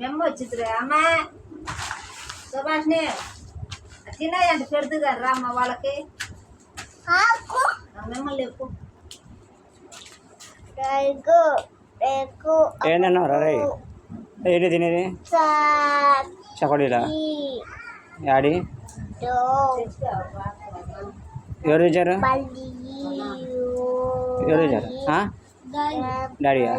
మేము వచ్చింది అమ్మా సుభాష్ని తిన్నాయండి పెడుతు కదా రామ్మ వాళ్ళకి మిమ్మల్ని ఎక్కువ ఏంటన్నా రే ఏంటి తినేది చకోడీలా యాడి ఎవరు ఇచ్చారు ఎవరు ఇచ్చారు డాడీయా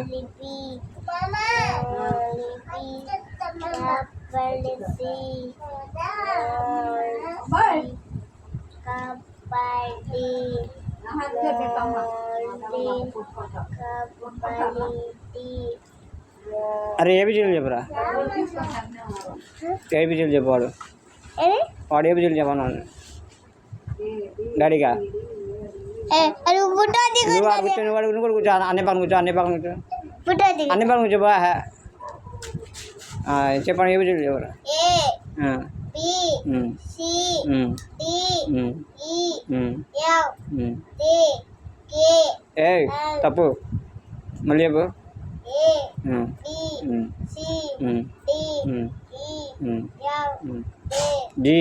అరే ఏబిజీలు చెప్పురా ఏబిజీలు చెప్పు వాడు ఏబిజీలు చెప్పన్నాడు డాడీగా నువ్వు కూడా కూర్చో అన్ని పక్కన కూర్చో అన్ని పక్కన కూర్చో అన్ని పక్కన కూర్చోబా చెప్పండి ఏబిజీలు చెప్పరా ఏ తప్పు మళ్ళీ చెప్పు G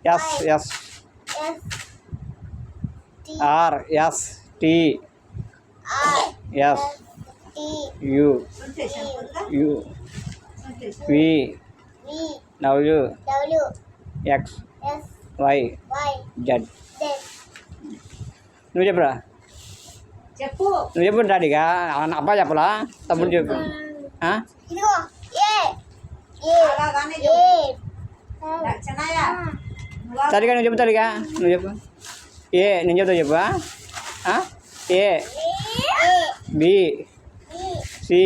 S S R S T S U U V W X Y Z నువ్వు చెప్పురా చెప్పు నువ్వు చెప్పు డాడీగా అబ్బా చెప్పలా తమ్ముడు చెప్పు తల్లిగా నువ్వు చెప్పు తల్లిగా నువ్వు చెప్పు ఏ నేను చెప్తా చెప్పు A B C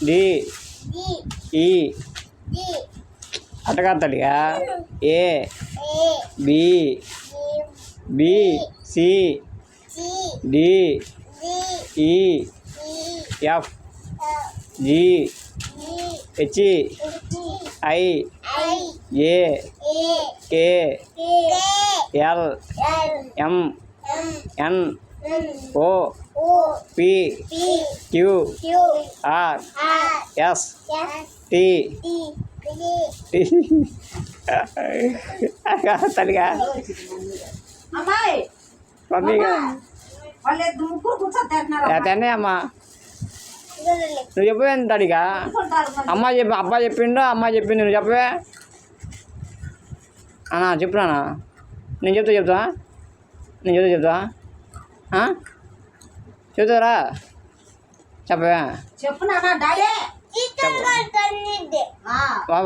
D E అట్టగా తల్లిగా A B B C D E F G H I A K L M N O P Q R S T తల్లిగా మమ్మీగా అతనే అమ్మా నువ్వు చెప్పవే డాడీగా అమ్మ చెప్పి అబ్బా చెప్పిండు అమ్మ చెప్పింది నువ్వు చెప్పవే అన్నా చెప్పురానా నేను చెప్తా నేను చెప్తా చెప్తారా చెప్పవే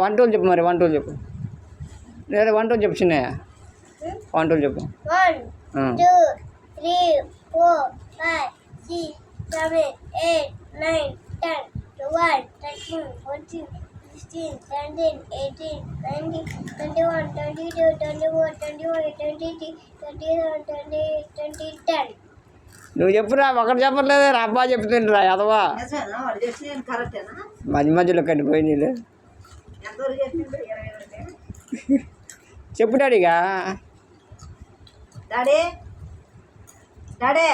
వన్ టూలు చెప్పు మరి వన్ టూలు చెప్పు లేదా వన్ టూలు చెప్పు చిన్నయ్య వన్ టూలు చెప్పు 1 2 3 4 5 6 7 8 9 10 11 13 14 16 17 18 19 21 22 24 25 23 27 28 10 నువ్వు చెప్పురా ఒకటి చెప్పట్లేదు అబ్బా చెప్తుండ్రా అదవా మధ్య మధ్యలో కండిపోయి నీళ్ళు చెప్పు డాడీగా డాడీ డాడీ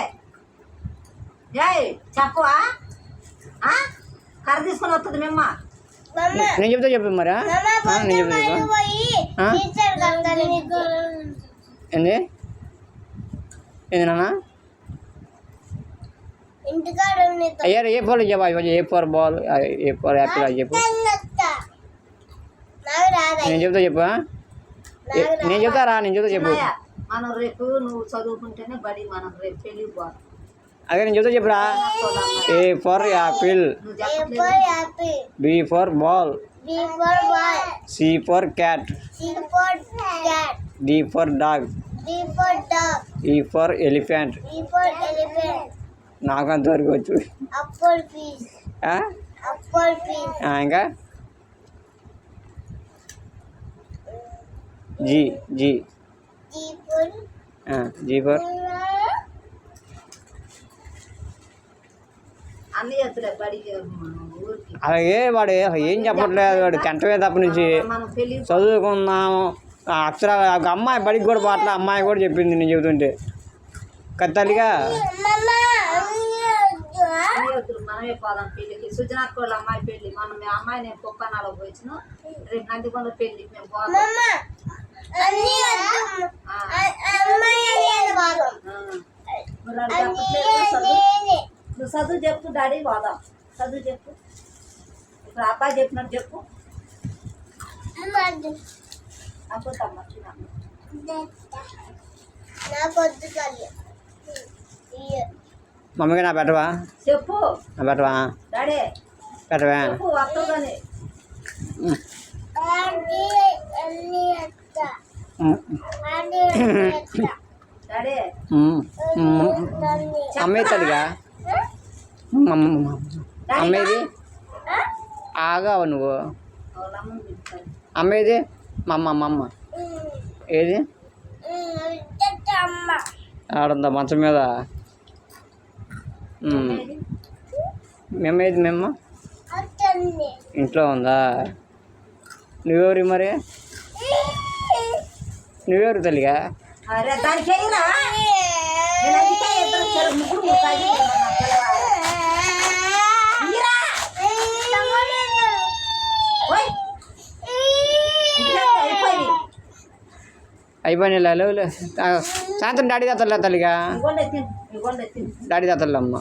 జై చెప్పవా కర్ర తీసుకొని వస్తుంది మేమ్మ నేను చెప్తా చెప్పు మరా నేను చెప్తా చెప్పు ఏంది ఏంది నాన్న అయ్యా ఏ ఫోర్ చెప్పా ఏ ఫోర్ బాల్ ఏ ఫోర్ యాపిల్ అది చెప్పు నేను చెప్తా చెప్పు నేను చెప్తారా నేను చెప్తా చెప్పు మనం రేపు నువ్వు చదువుకుంటేనే బడి మనం రేపు పెళ్ళి పోవాలి అదే నేను చెప్తా చెప్పురా A for apple B for ball C for cat D for dog E for elephant నాకు అంతవరకు వచ్చు ఇంకా జీ జీ జీ ఫర్ అన్ని చేస్తులే బడికి ఊరికి అలాగే వాడు అసలు ఏం చెప్పట్లేదు, వాడు తింటమే తప్ప నుంచి మనం పెళ్ళి చదువుకున్నాము. అక్షర ఒక అమ్మాయి బడికి కూడా పోట్ల, అమ్మాయి కూడా చెప్పింది నేను చెబుతుంటే కత్తలిగా. మనమే పోదాం పెళ్ళికి. సుజనాథ్ వాళ్ళ అమ్మాయి పెళ్ళి, మనం మీ అమ్మాయి నేను కుప్పనాలో పోయిన రేపు నందికొండ పెళ్ళి మేము పోతాం. నువ్వు చదువు చెప్పు డాడీ, పోదాం. చదువు చెప్పు, ఇప్పుడు అబ్బాయి చెప్పినట్టు చెప్పు. అనుకుంటామ్మా మమ్మీకి నా పెట్టవా, చెప్పు నా పెట్టవా, డాడీ పెట్టవా. చెప్పు వస్తుందని. డాడీ అమ్మేది తల్లిగా, అమ్మేది ఆగావు నువ్వు, వాళ్ళ అమ్మని పిలుస్తాను. అమ్మేది మా అమ్మ ఏది ఆడుందా మంచం మీద. మేమేది మేమ్మ ఇంట్లో ఉందా. నువ్వెవరి మరి, నువ్వెవరు తల్లిగా. అరే దానికి అయినా నేను అందుకే ఇద్దరు ముగ్గురు ముగ్గురు అయిపోయినా లేవు. సాయంత్రం డాడీ తాతలే తల్లిగా, డాడీ తాతలే అమ్మ.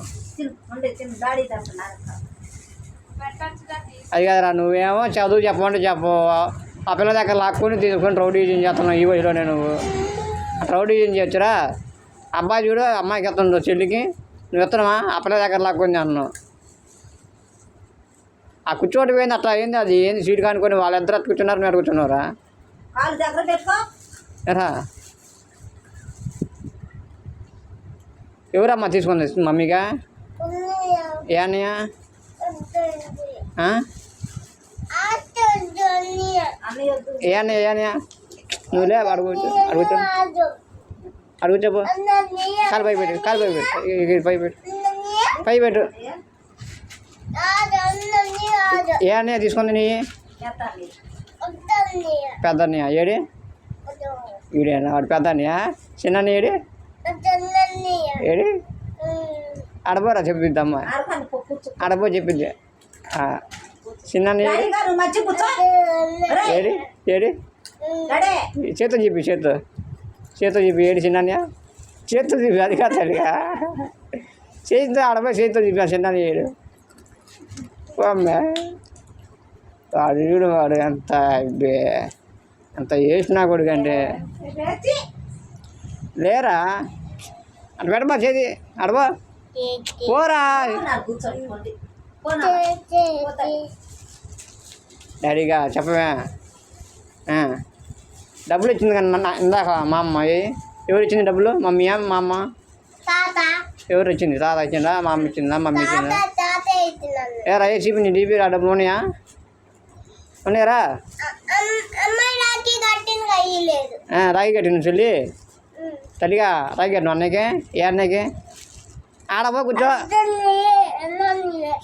అది కదరా, నువ్వేమో చదువు చెప్పమంటే చెప్పు, ఆ పిల్ల దగ్గర లాక్కొని తీసుకొని రౌడీజం చేస్తున్నావు ఈ వయసులోనే. నువ్వు రౌడీజం చేయొచ్చురా. అబ్బాయి చూడు అమ్మాయికి ఎత్తుండవు చెల్లికి, నువ్వు ఎత్తనమా ఆ పిల్ల దగ్గర లాక్కొని అన్నావు. ఆ కూర్చోటి పోయింది అట్లా అయింది, అది ఏంది సీట్ కానుకొని వాళ్ళిద్దరు అట్లా కూర్చున్నారు, మీరు కూర్చున్నారా ఎరా. ఎవరమ్మా తీసుకుంది మమ్మీగా, ఏ అన్నయ్య ఏ అన్నయ్య, ఏ అన్నయ్య నువ్వు లే అడుగుచ్చు అడుగుచ్చపో. కాలు పై పెట్టు, కాలు పై పెట్టు, పై పెట్టు. ఏ అన్నయ్య తీసుకుంది నీ పెద్ద అన్నయ్య ఏడి, వీడేనా వాడు పెద్ద అన్నయ్య, చిన్న అన్నయ్య ఏడి ఏడి అడబోరా చెప్పిద్దమ్మా, అడబో చెప్పిద్ది. చిన్న అన్నయ్య ఏడి ఏడి చేత్తో చెప్పి, చేత్తో చెప్పి ఏడి చిన్న అన్నయ్య, చేత్తో చెప్పి. అది కాదు తల్లిగా, చేతితో ఆడబో చేతితో చెప్పి చిన్న అన్నయ్య ఏడు. అమ్మే వాడు వీడు వాడు ఎంత ఎంత వేసినా కొడుకు అంటే లేరా. అటు పెట్టబా చేతి అడబా పోరా. డాడీగా చెప్పవే. డబ్బులు ఇచ్చింది కానీ ఇందాక మా అమ్మ. ఎవరు ఇచ్చింది డబ్బులు, మమ్మీయా మా అమ్మ? ఎవరు ఇచ్చింది, తాత ఇచ్చిందా, మా అమ్మ ఇచ్చిందా, మమ్మీ ఇచ్చిందా? ఏరా ఏ చూపి నీ డీపీ ఆ డబ్బులు ఉన్నాయా, ఉన్నాయరా? రాగి కట్టిన చెల్లి తల్లిగా, రాగి కట్టిన అన్నయ్యకి. ఏ అన్నయ్యకి? ఆడపో కూర్చో,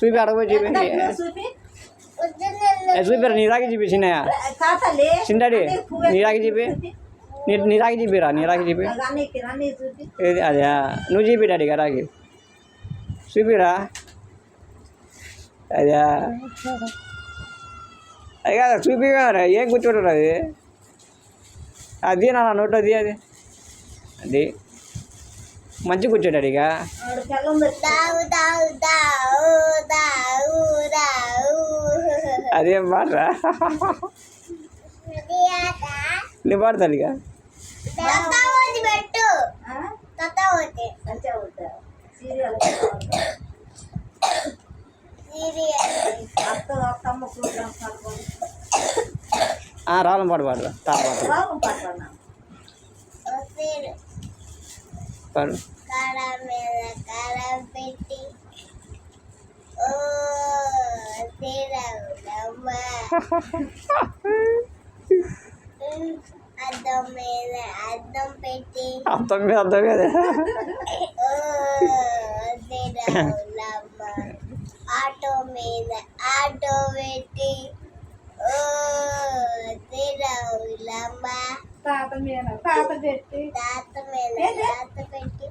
చూపి ఆడపో చూపి, చూపిరా నీ రాగి చూపి చిన్నయ్య, చిన్నడాడి నీ రాగి చూపి, నీ రాగి చూపిరా, నీ రాగి చూపి. ఏది అదే నువ్వు చూపి డాడీగా రాగి చూపిరా. అదే అది కాదు చూపిరా, ఏం కూర్చోటరు అది, అది నా నోట్ అది, అది అది మంచి కూర్చోడాడు ఇక. అదేం పాడరా, నీ పాడతాను ఇక. రాలం పాడు పాడరా, పాడు. అద్దం మీద అద్దం మీద ఆటో మీద ఆటో పెట్టి ఓ తిరవులమ్మ తాత మీద తాత పెట్టి తాత మీద తాత పెట్టి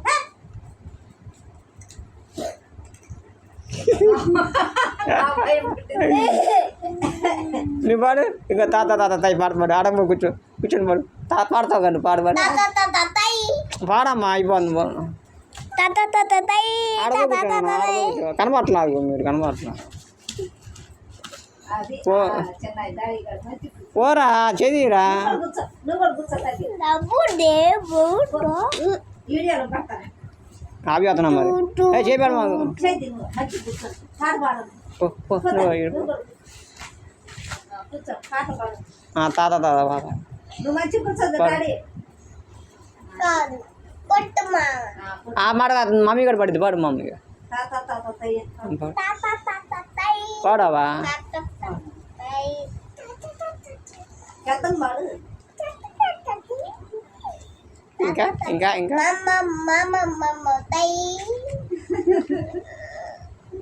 నువ్వు పాడు ఇంకా తాత తాత తై పాడు ఆడమ్మ కూర్చొని పాడు తాత పాడతావు కానీ పాడు పాడు తాత తాత తై పాడమ్మా అయిపోతుంది తాత తాత తై కనబడట్లేదు మీరు కనబడట్లేదు అది ఓ. చెన్నై డాడీ గారు మంచి పోరా చెదిరా కూర్చో నువ్వు కూడా కూర్చో తల్లి డబ్బుడే వీడియోలో పడతాను కాపీ అవుతున్నా మరి చేపాడు మాకు చేతి నువ్వు మంచి కూర్చో పాట పాడు పో, పో, నువ్వు నువ్వు కూడా కూర్చో పాట పాడు తాత తాత పాత నువ్వు మంచి కూర్చోదు డాడీ కాదు కొట్టుమా ఆ మాట కాదు మమ్మీ కూడా పడింది పాడు మమ్మీకి తాత తాత తయ్య తాత తాత తై పాడావా తాత తై పెద్దం పాడు ఇంకా ఇంకా ఇంకా మమ్మ మమ్మ మమ్మ తై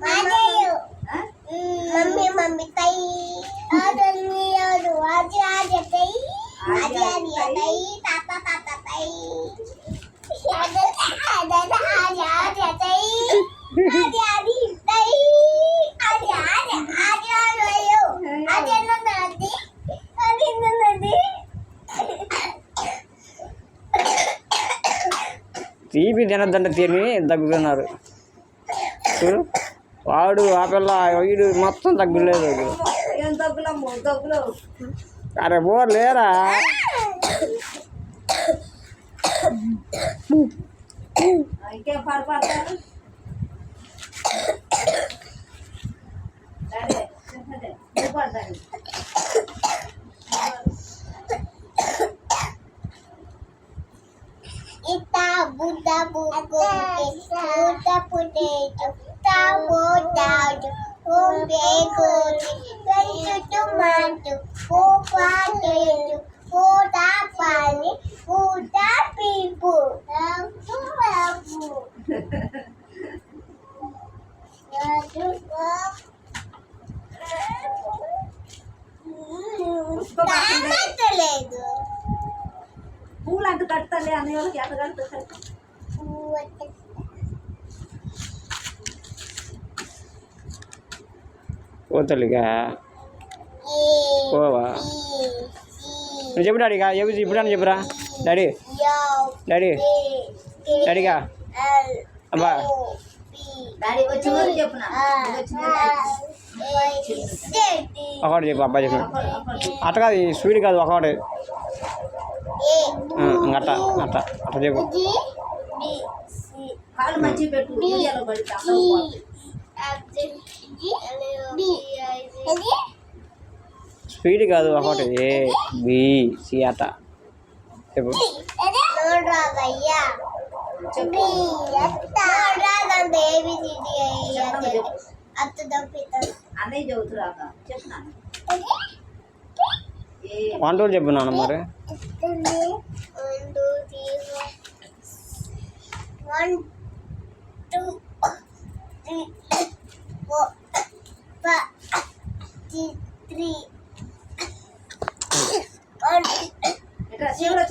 మాదేయు మమ్మీ మమ్మీ తై ఆదన్ని ఆదు ఆది ఆది తై ఆది ఆది తై తాత తాత తై ఆది ఆది ఆది ఆది తై ఆది ఆది తై ఆది ఆది ఆది ఆది ఆది నది ఆది నది తీపి తినద్దంటే తిని తగ్గుతున్నారు చూడు వాడు ఆ పిల్ల వీడు మొత్తం తగ్గులేదు ఏం దగ్గులమ్మ దగ్గులు అరే బో లేరా ఇంకేం పాడు పాడతారు డాడీ చిన్నదే నువ్వు పాడు daddy Ita Buddha Buddha Buddha Potato Tabo Tado Umbe Godi Ventu Tomato Pupa Tomato Puta Pani Puta Pipu Lampu Lampu Tamatలేదు పూలు అంటూ కడతాలే అనే వాళ్ళకి ఎంత కడుతుంది పోతలిగా పోవా నువ్వు చెప్పు డాడీగా ఇప్పుడు అని చెప్పురా డాడీ డాడీ డాడీగా అబ్బా డాడీ వచ్చి ఊరు చెప్పున వచ్చిన ఒకటి చెప్పు అబ్బా చెప్పు అట్ట కాదు ఈ స్వీట్ కాదు ఒకటి అట్ట అట్ట అట్ట చెప్పు కాళ్ళు మంచిగా పెట్టు వీడియోలో పడితే స్వీట్ కాదు ఒకటి ఏ బి సి అట్ట చెప్పు ನೋಡ್ರಾಗಯ್ಯ ಹತ್ತು ದಪ್ಪಿತ అన్నయ్య చదువుతురాక చెప్తున్నా వంటలు చెప్పు నాన్న మరి One, two, three, four, five, six, 3. ఇక్కడ శివుడు